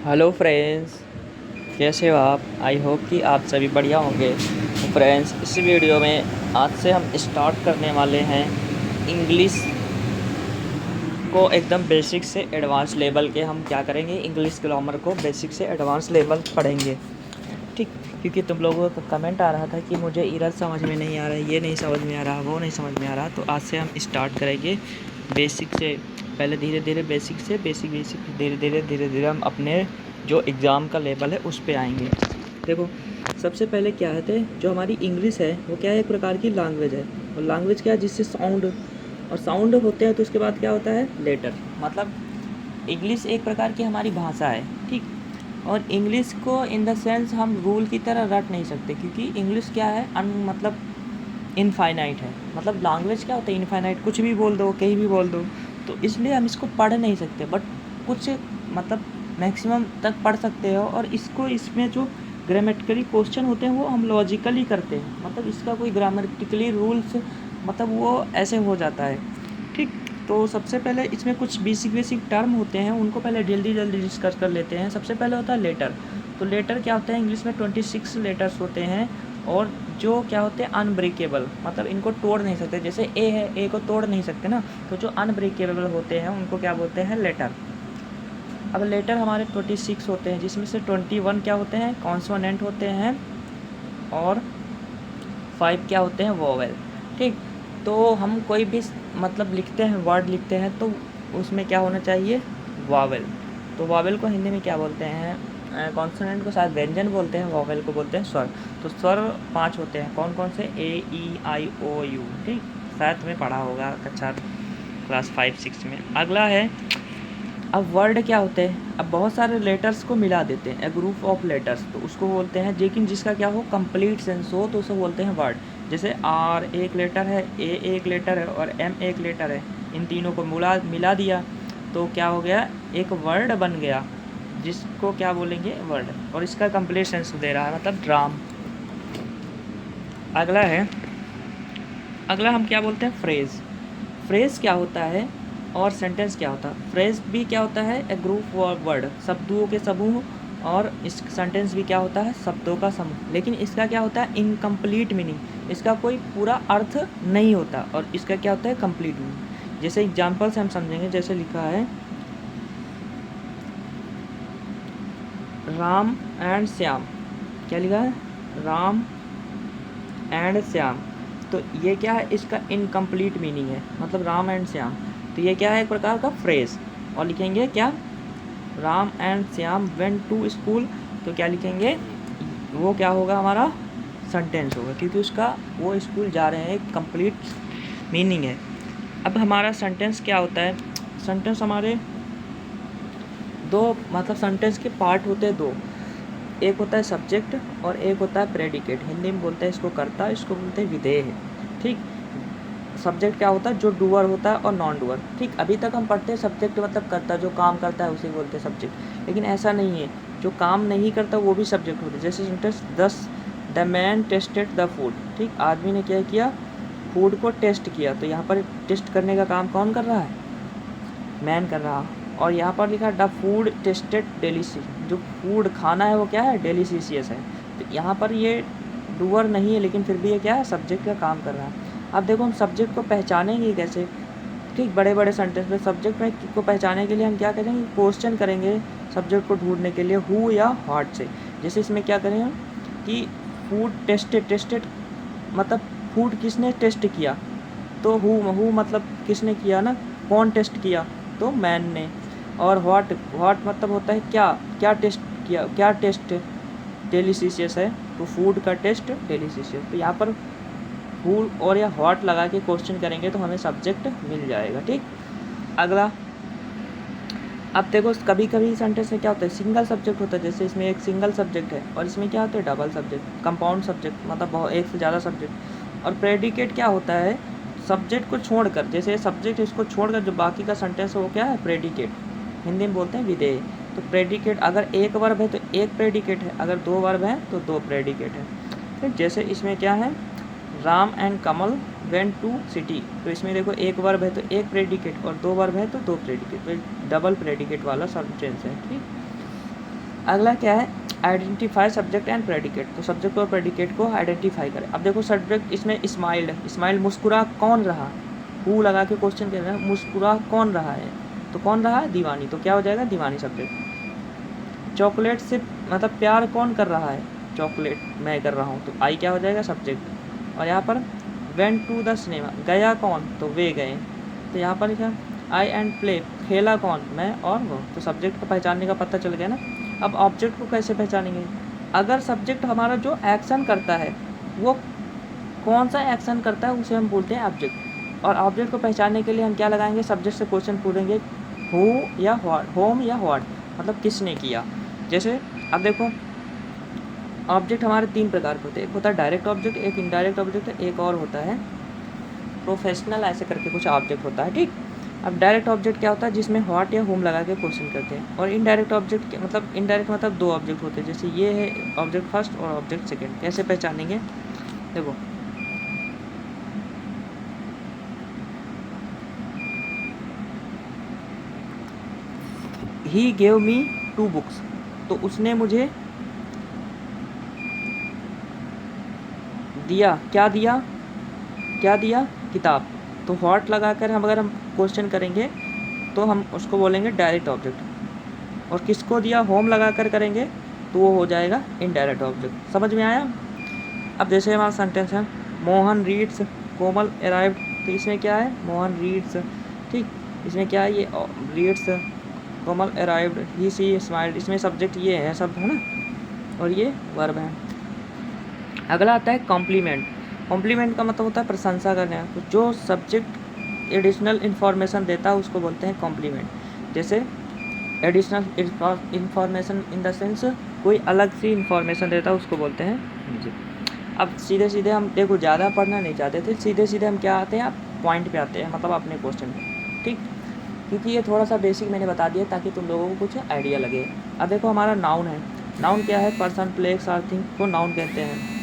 Hello friends, कैसे हो आप? आई होप कि आप सभी बढ़िया होंगे। तो फ्रेंड्स, इस वीडियो में आज से हम स्टार्ट करने वाले हैं इंग्लिश को एकदम बेसिक से एडवांस लेवल के। हम क्या करेंगे, इंग्लिश ग्रामर को बेसिक से एडवांस लेवल पढ़ेंगे, ठीक। क्योंकि तुम लोगों का कमेंट आ रहा था कि मुझे इरर समझ में नहीं आ रहा है, ये नहीं समझ में आ रहा, वो नहीं समझ में आ रहा। तो आज से हम स्टार्ट करेंगे बेसिक से। पहले धीरे धीरे बेसिक से बेसिक धीरे धीरे हम अपने जो एग्ज़ाम का लेवल है उस पे आएंगे। देखो, सबसे पहले क्या है, जो हमारी इंग्लिश है वो क्या है, एक प्रकार की लैंग्वेज है। और लैंग्वेज क्या है, जिससे साउंड और साउंड होते हैं, तो उसके बाद क्या होता है, लेटर। मतलब इंग्लिश एक प्रकार की हमारी भाषा है, ठीक। और इंग्लिश को इन द सेंस हम रूल की तरह रट नहीं सकते, क्योंकि इंग्लिश क्या है, मतलब इनफाइनाइट है। मतलब लैंग्वेज क्या होता है, इनफाइनाइट, कुछ भी बोल दो, कहीं भी बोल दो। तो इसलिए हम इसको पढ़ नहीं सकते, बट कुछ मतलब मैक्सिमम तक पढ़ सकते हो। और इसको, इसमें जो ग्रामेटिकली क्वेश्चन होते हैं वो हम लॉजिकली करते हैं। मतलब इसका कोई ग्रामेटिकली रूल्स, मतलब वो ऐसे हो जाता है, ठीक। तो सबसे पहले इसमें कुछ बेसिक टर्म होते हैं, उनको पहले जल्दी डिस्कस कर लेते हैं। सबसे पहले होता है लेटर। तो लेटर क्या होता है, इंग्लिश में 26 लेटर्स होते हैं। और जो क्या होते हैं, अनब्रेकेबल, मतलब इनको तोड़ नहीं सकते। जैसे ए है, ए को तोड़ नहीं सकते ना, तो जो अनब्रेकेबल होते हैं उनको क्या बोलते हैं, लेटर। अब लेटर हमारे 26 होते हैं, जिसमें से 21 क्या होते हैं, कॉन्सोनेंट होते हैं, और 5 क्या होते हैं, वोवेल, ठीक। तो हम कोई भी मतलब लिखते हैं, वर्ड लिखते हैं, तो उसमें क्या होना चाहिए, वावेल। तो वावेल को हिंदी में क्या बोलते हैं, कॉन्सोनेंट को शायद व्यंजन बोलते हैं, वावेल को बोलते हैं स्वर। तो स्वर 5 होते हैं, कौन कौन से, ए ई आई ओ यू, ठीक। शायद तुम्हें पढ़ा होगा कक्षा क्लास 5-6 में। अगला है, अब वर्ड क्या होते हैं, अब बहुत सारे लेटर्स को मिला देते हैं, ए ग्रुप ऑफ लेटर्स, तो उसको बोलते हैं, लेकिन जिसका क्या हो, कंप्लीट सेंस हो, तो उसे बोलते हैं वर्ड। जैसे आर एक लेटर है, ए एक लेटर है, और एम एक लेटर है। इन तीनों को मिला दिया तो क्या हो गया, एक वर्ड बन गया, जिसको क्या बोलेंगे, वर्ड। और इसका कंप्लीट सेंस दे रहा है, मतलब ड्राम। अगला है, अगला हम क्या बोलते हैं, फ्रेज़। फ्रेज़ क्या होता है और सेंटेंस क्या होता है। फ्रेज़ भी क्या होता है, ए ग्रुप ऑफ वर्ड, शब्दों के समूह। और इस सेंटेंस भी क्या होता है, शब्दों का समूह। लेकिन इसका क्या होता है, इनकम्प्लीट मीनिंग, इसका कोई पूरा अर्थ नहीं होता। और इसका क्या होता है, कंप्लीट मीनिंग। जैसे एग्जाम्पल से हम समझेंगे, जैसे लिखा है, राम एंड श्याम। क्या लिखा है, राम एंड श्याम। तो ये क्या है, इसका इनकम्प्लीट मीनिंग है, मतलब राम एंड श्याम। तो ये क्या है, एक प्रकार का फ्रेज। और लिखेंगे क्या, Ram and Shyam went to school. तो क्या लिखेंगे, वो क्या होगा, हमारा सेंटेंस होगा, क्योंकि उसका, वो स्कूल जा रहे हैं, एक कंप्लीट मीनिंग है। अब हमारा सेंटेंस क्या होता है, सेंटेंस हमारे दो, मतलब सेंटेंस के पार्ट होते हैं दो। एक होता है सब्जेक्ट और एक होता है प्रेडिकेट। हिंदी में बोलते हैं इसको कर्ता, इसको बोलते हैं विधेय, ठीक। सब्जेक्ट क्या होता है, जो डूअर होता है और नॉन डूअर, ठीक। अभी तक हम पढ़ते हैं सब्जेक्ट मतलब कर्ता, जो काम करता है उसे बोलते हैं सब्जेक्ट। लेकिन ऐसा नहीं है, जो काम नहीं करता वो भी सब्जेक्ट होता है। जैसे sentence 10, the man tested the food, ठीक। आदमी ने क्या किया, फूड को टेस्ट किया। तो यहाँ पर टेस्ट करने का काम कौन कर रहा है, मैन कर रहा। और यहाँ पर लिखा द फूड टेस्टेड डेलिशियस, जो फूड खाना है वो क्या है, डेलिशियस है। तो यहाँ पर ये डूअर नहीं है, लेकिन फिर भी ये क्या है, सब्जेक्ट का काम कर रहा है। अब देखो, हम सब्जेक्ट को पहचानेंगे कैसे, ठीक। बड़े बड़े सेंटेंस में सब्जेक्ट में को पहचानने के लिए हम क्या करेंगे, क्वेश्चन करेंगे सब्जेक्ट को ढूंढने के लिए, हु या व्हाट से। जैसे इसमें क्या करें हम, कि फूड टेस्टेड, टेस्टेड मतलब फूड किसने टेस्ट किया, तो हु मतलब किसने किया ना, कौन टेस्ट किया, तो मैन ने। और व्हाट मतलब होता है क्या, क्या टेस्ट किया, क्या टेस्ट डेलिशियस है, तो फूड का टेस्ट डेलिशियस। तो यहाँ पर हु और या व्हाट लगा के क्वेश्चन करेंगे तो हमें सब्जेक्ट मिल जाएगा, ठीक। अगला, अब देखो, कभी कभी सेंटेंस में क्या होता है, सिंगल सब्जेक्ट होता है। जैसे इसमें एक सिंगल सब्जेक्ट है, और इसमें क्या होता है, डबल सब्जेक्ट, कंपाउंड सब्जेक्ट, मतलब बहुत एक से ज़्यादा सब्जेक्ट। और प्रेडिकेट क्या होता है, सब्जेक्ट को छोड़कर, जैसे सब्जेक्ट इसको छोड़कर जो बाकी का सेंटेंस है वो क्या है, प्रेडिकेट। हिंदी में बोलते हैं विधेय। तो प्रेडिकेट, अगर एक वर्ब है तो एक प्रेडिकेट है, अगर दो वर्ब हैं तो दो प्रेडिकेट है, ठीक। जैसे इसमें क्या है, Ram and Kamal went to city. तो इसमें देखो, एक वर्ब है तो एक प्रेडिकेट, और दो वर्ब है तो दो प्रेडिकेट, तो डबल प्रेडिकेट वाला सेंटेंस है, ठीक। अगला क्या है, आइडेंटिफाई सब्जेक्ट एंड प्रेडिकेट। तो सब्जेक्ट और प्रेडिकेट को आइडेंटिफाई करें। अब देखो सब्जेक्ट इसमें स्माइल्ड है, स्माइल मुस्कुरा कौन रहा, हु लगा के क्वेश्चन कर रहे हैं, मुस्कुरा कौन रहा है, तो कौन रहा है, दीवानी, तो क्या हो जाएगा, दीवानी सब्जेक्ट। चॉकलेट से मतलब प्यार कौन कर रहा है, चॉकलेट मैं कर रहा हूँ, तो आई क्या हो जाएगा, सब्जेक्ट। और यहाँ पर वेंट टू द सिनेमा, गया कौन, तो वे गए, तो यहाँ पर क्या, आई एंड प्ले, खेला कौन, मैं और वो, तो सब्जेक्ट को पहचानने का पता चल गया ना। अब ऑब्जेक्ट को कैसे पहचानेंगे, अगर सब्जेक्ट हमारा जो एक्शन करता है वो कौन सा एक्शन करता है उसे हम बोलते हैं ऑब्जेक्ट। और ऑब्जेक्ट को पहचानने के लिए हम क्या लगाएंगे, सब्जेक्ट से क्वेश्चन पूछेंगे, हु या व्हाट, होम या व्हाट, मतलब किसने किया। जैसे अब देखो ऑब्जेक्ट हमारे 3 प्रकार के होते हैं, एक होता है डायरेक्ट ऑब्जेक्ट, एक इनडायरेक्ट ऑब्जेक्ट, एक और होता है प्रोफेशनल, ऐसे करके कुछ ऑब्जेक्ट होता है, ठीक। अब डायरेक्ट ऑब्जेक्ट क्या होता है, जिसमें व्हाट या होम लगा के क्वेश्चन करते हैं। और इनडायरेक्ट ऑब्जेक्ट मतलब इनडायरेक्ट मतलब 2 ऑब्जेक्ट होते हैं, जैसे ये है ऑब्जेक्ट फर्स्ट और ऑब्जेक्ट सेकेंड। कैसे पहचानेंगे, देखो ही गेव मी 2 बुक्स, तो उसने मुझे दिया, क्या दिया, क्या दिया, किताब। तो व्हाट लगाकर हम अगर हम क्वेश्चन करेंगे तो हम उसको बोलेंगे डायरेक्ट ऑब्जेक्ट। और किसको दिया, होम लगाकर करेंगे तो वो हो जाएगा इनडायरेक्ट ऑब्जेक्ट। समझ में आया। अब जैसे हमारा सेंटेंस है, मोहन रीड्स कोमल अराइव्ड, तो इसमें क्या है, मोहन रीड्स, ठीक, इसमें क्या है, ये रीड्स कोमल अराइव्ड, ही सी स्माइल्ड, इसमें सब्जेक्ट ये है सब, है ना, और ये वर्ब है। अगला आता है कॉम्प्लीमेंट। कॉम्प्लीमेंट का मतलब होता है प्रशंसा करना। तो जो सब्जेक्ट एडिशनल इन्फॉर्मेशन देता है उसको बोलते हैं कॉम्प्लीमेंट। जैसे additional information in the sense कोई अलग सी इन्फॉर्मेशन देता है उसको बोलते हैं जी। अब सीधे सीधे हम देखो ज़्यादा पढ़ना नहीं चाहते थे, सीधे सीधे हम क्या आते हैं, आप पॉइंट पे आते हैं, मतलब अपने क्वेश्चन पे, ठीक। क्योंकि ये थोड़ा सा बेसिक मैंने बता दिया ताकि तुम लोगों को कुछ आइडिया लगे। अब देखो हमारा नाउन है, नाउन क्या है, पर्सन प्लेस और थिंग को नाउन कहते हैं।